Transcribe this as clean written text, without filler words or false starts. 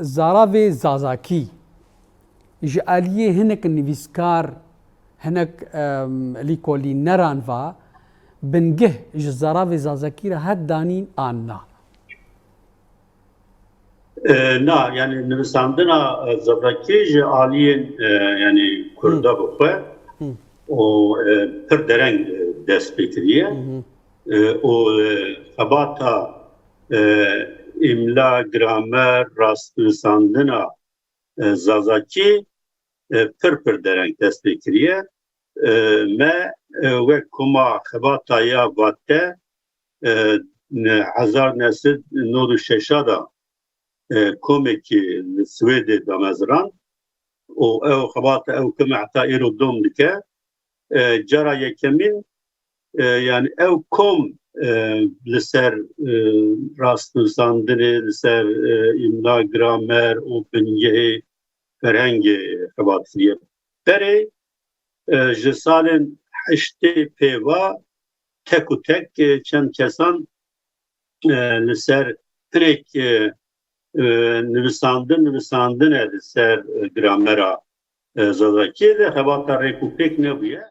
زاراوی زازاکی ji aliyê hinek nivîskar hinek lîkolî neran va bingeh ji zaravê zazakî re het danîn an na. Na yani nivîsandina zazakî ji aliyên yani Kurda bixwe û pir dereng dest pê kiriye û xebata îmla, gramer, rastnivîsandina zazakî pir dereng dest pê kiriye. Me wek kuma xebata ya vate 1996 da komekî li Swêdê damezran û ew xebata ew kim heta îro dom dike cara yekemîn yani ew kom li ser rastnivîsandinê li ser îmla, gramer û bingehê ferhengê xebat kiriye. Berê ji salên heştê pêva tek û tek çend kesan li ser tirek nivîsandine li ser gramera zazakî de xebata rêk û pêk nebûye.